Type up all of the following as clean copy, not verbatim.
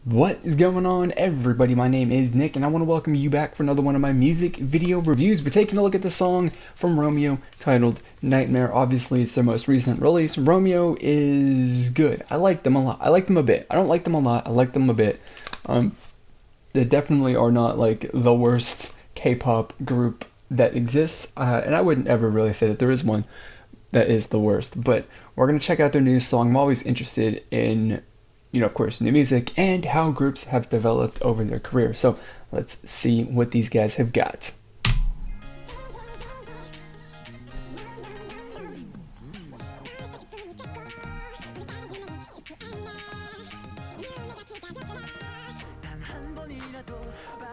What is going on, everybody? My name is Nick, and I want to welcome you back for another one of my music video reviews. We're taking a look at the song from Romeo titled Nightmare. Obviously, it's their most recent release. Romeo is good. I like them a lot. I like them a bit. I don't like them a lot. I like them a bit. They definitely are not like the worst K-pop group that exists, and I wouldn't ever really say that there is one that is the worst. But we're gonna check out their new song. I'm always interested in, of course, new music and how groups have developed over their career. So let's see what these guys have got.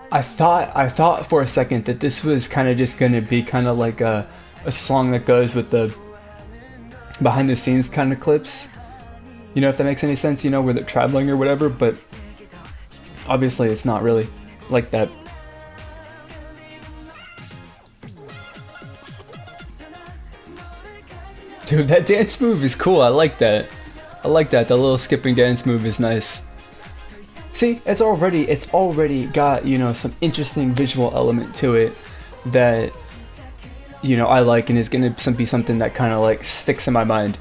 I thought for a second that this was kind of just gonna be kind of like a song that goes with the behind the scenes kind of clips. If that makes any sense, where they're traveling or whatever, but obviously it's not really like that. Dude, that dance move is cool. I like that. The little skipping dance move is nice. See, it's already got, some interesting visual element to it that, I like, and is gonna be something that kind of like sticks in my mind.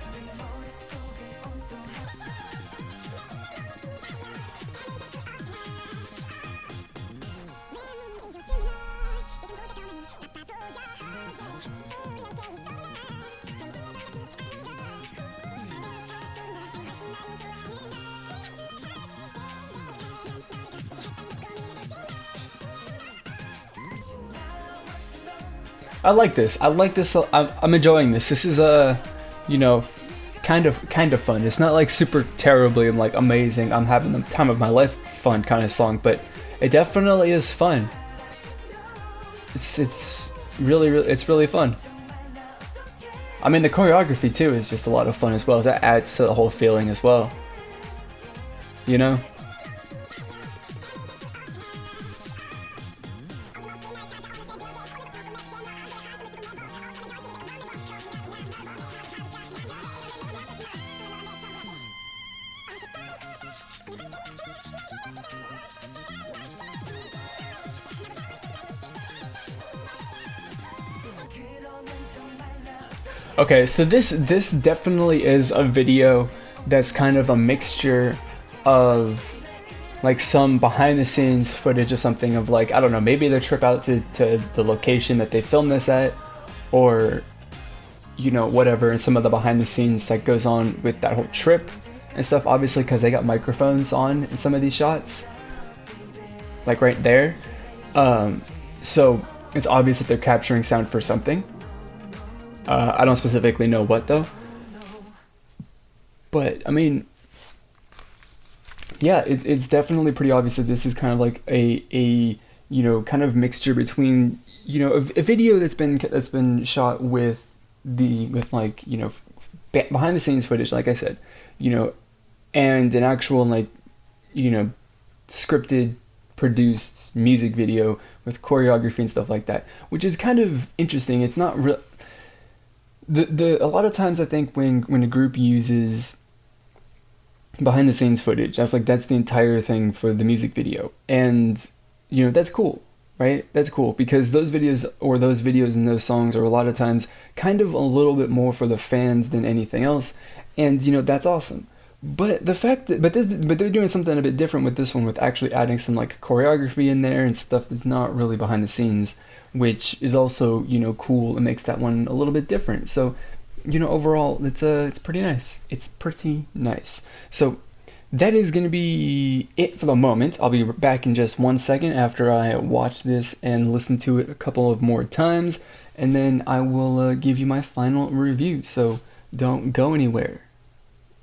I like this. I'm enjoying this. This is kind of fun. It's not like super terribly like amazing, I'm having the time of my life fun kind of song, but it definitely is fun. It's really fun. I mean, the choreography too is just a lot of fun as well. That adds to the whole feeling as well. Okay, so this definitely is a video that's kind of a mixture of like some behind the scenes footage of something, of like, I don't know, maybe the trip out to the location that they filmed this at, or whatever, and some of the behind the scenes that goes on with that whole trip and stuff, obviously because they got microphones on in some of these shots, like right there. So it's obvious that they're capturing sound for something. I don't specifically know what though, but I mean, yeah, it's definitely pretty obvious that this is kind of like a kind of mixture between a video that's been shot with like behind the scenes footage, like I said, and an actual like scripted, produced music video with choreography and stuff like that, which is kind of interesting. It's not real. A lot of times I think when a group uses behind the scenes footage, that's the entire thing for the music video, and that's cool, right? That's cool because those videos and those songs are a lot of times kind of a little bit more for the fans than anything else, and that's awesome. But the fact that but they're doing something a bit different with this one, with actually adding some like choreography in there and stuff that's not really behind the scenes, which is also cool. It makes that one a little bit different. So overall it's pretty nice. It's pretty nice. So that is going to be it for the moment. I'll be back in just 1 second after I watch this and listen to it a couple of more times, and then I will give you my final review. So don't go anywhere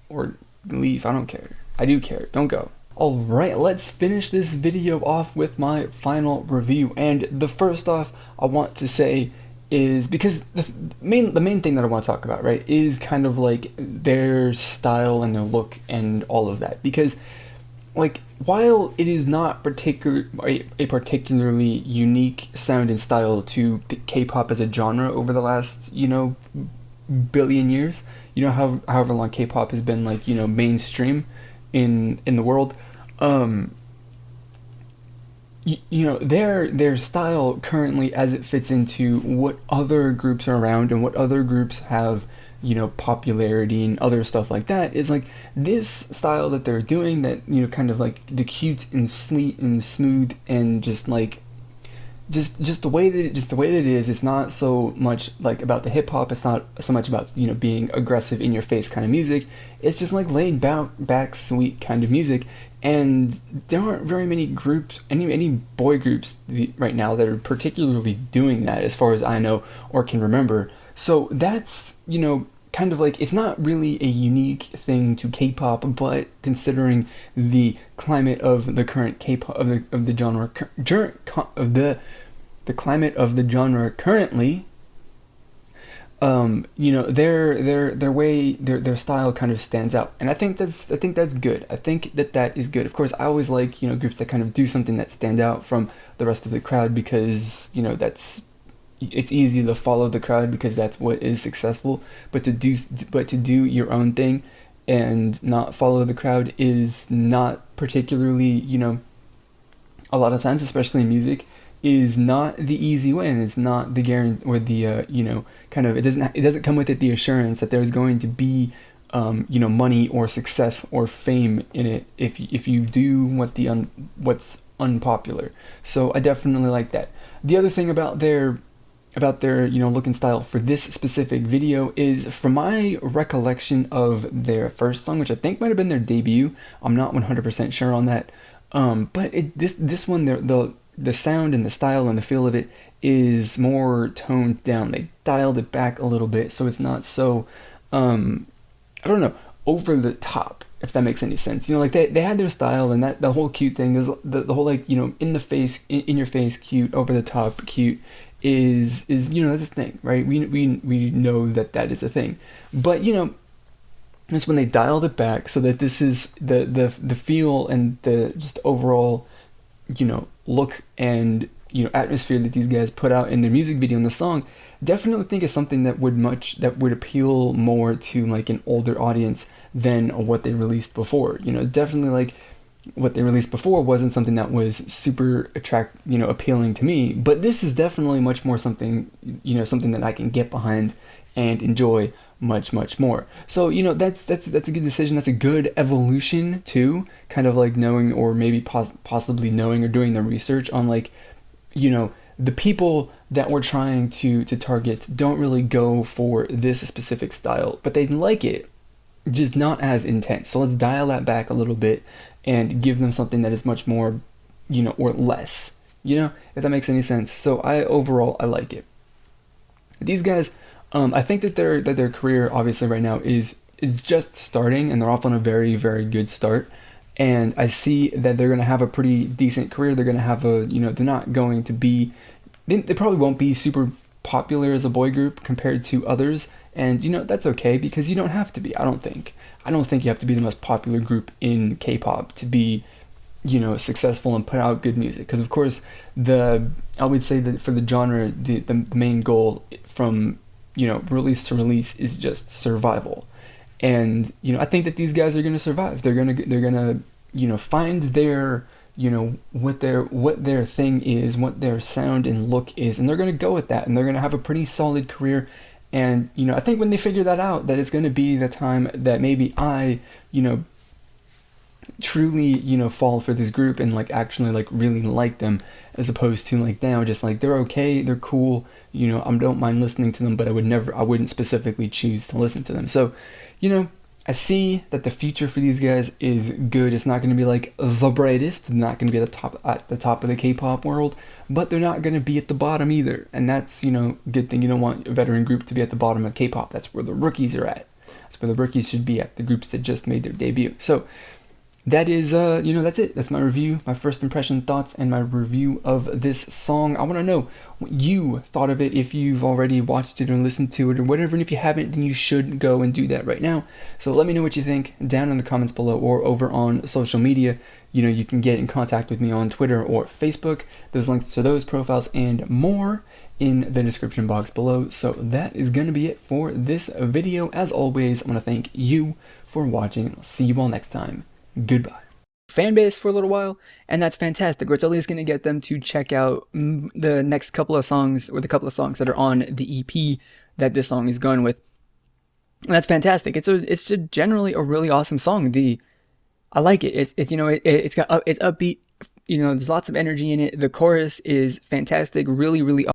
or leave. I don't care. I do care. Don't go. Alright, let's finish this video off with my final review. And the first off I want to say is, because the main thing that I want to talk about, right, is kind of like their style and their look and all of that. Because like, while it is not a particularly unique sound and style to the K-pop as a genre over the last, billion years, however long K-pop has been like, mainstream in the world, um, you know, their style currently, as it fits into what other groups are around and what other groups have, you know, popularity and other stuff like that, is like this style that they're doing, that, you know, kind of like the cute and sweet and smooth and just like just the way that it is. It's not so much like about the hip hop. It's not so much about, you know, being aggressive in your face kind of music. It's just like laid back sweet kind of music. And there aren't very many groups, any boy groups right now that are particularly doing that, as far as I know or can remember. So that's, you know, kind of like, it's not really a unique thing to K-pop, but considering the climate of the current K-pop, of the genre, of the climate of the genre currently, you know, their style kind of stands out, and I think that's good. I think that is good. Of course, I always like, you know, groups that kind of do something that stand out from the rest of the crowd, because, you know, it's easy to follow the crowd because that's what is successful. But to do your own thing and not follow the crowd is not particularly, you know, a lot of times, especially in music, is not the easy way, and it's not the guarantee, or the you know, kind of, it doesn't come with it the assurance that there's going to be, you know, money or success or fame in it if you do what's unpopular. So I definitely like that. The other thing about their you know, look and style for this specific video is, from my recollection of their first song, which I think might have been their debut, I'm not 100% sure on that, but this one, the sound and the style and the feel of it is more toned down. They dialed it back a little bit, so it's not so, I don't know, over the top, if that makes any sense. You know, like they had their style, and that the whole cute thing, there's the whole, like, you know, in your face cute, over the top cute is you know, that's a thing, right? We know that is a thing. But, you know, it's when they dialed it back so that this is the feel and the just overall, you know, look and, you know, atmosphere that these guys put out in their music video and the song. Definitely think is something that would appeal more to like an older audience than what they released before. You know, definitely, like, what they released before wasn't something that was super appealing to me, but this is definitely much more something, you know, something that I can get behind and enjoy much more. So, you know, that's a good decision. That's a good evolution too, kind of like knowing, or maybe possibly knowing or doing the research on, like, you know, the people that we're trying to target don't really go for this specific style, but they like it, just not as intense. So let's dial that back a little bit and give them something that is much more, you know, or less, you know, if that makes any sense. So overall I like it. These guys, I think that their career obviously right now is just starting, and they're off on a very, very good start. And I see that they're going to have a pretty decent career. They're going to have a, you know, they're not going to be, they probably won't be super popular as a boy group compared to others. And, you know, that's okay, because you don't have to be. I don't think you have to be the most popular group in K-pop to be, you know, successful and put out good music. Because of course, I would say that for the genre, the main goal from, you know, release to release is just survival. And, you know, I think that these guys are going to survive. They're going to, you know, find their, you know, what their thing is, what their sound and look is, and they're going to go with that, and they're going to have a pretty solid career. And, you know, I think when they figure that out, that it's going to be the time that maybe I, you know, truly, you know, fall for this group and like actually like really like them, as opposed to like now just like they're okay, they're cool, you know, I don't mind listening to them, but I wouldn't specifically choose to listen to them. So, you know, I see that the future for these guys is good. It's not going to be like the brightest, not going to be at the top of the K-pop world, but they're not going to be at the bottom either. And that's, you know, a good thing. You don't want a veteran group to be at the bottom of K-pop. That's where the rookies are at. That's where the rookies should be at, the groups that just made their debut. So that is, you know, that's it. That's my review, my first impression thoughts, and my review of this song. I want to know what you thought of it, if you've already watched it or listened to it or whatever. And if you haven't, then you should go and do that right now. So let me know what you think down in the comments below, or over on social media. You know, you can get in contact with me on Twitter or Facebook. There's links to those profiles and more in the description box below. So that is going to be it for this video. As always, I want to thank you for watching, and I'll see you all next time. Goodbye. fan base for a little while, and that's fantastic. Or it's at least going to get them to check out the next couple of songs, or the couple of songs that are on the EP that this song is going with. And that's fantastic. It's just generally a really awesome song. I like it. It's it's upbeat. There's lots of energy in it. The chorus is fantastic. Really, really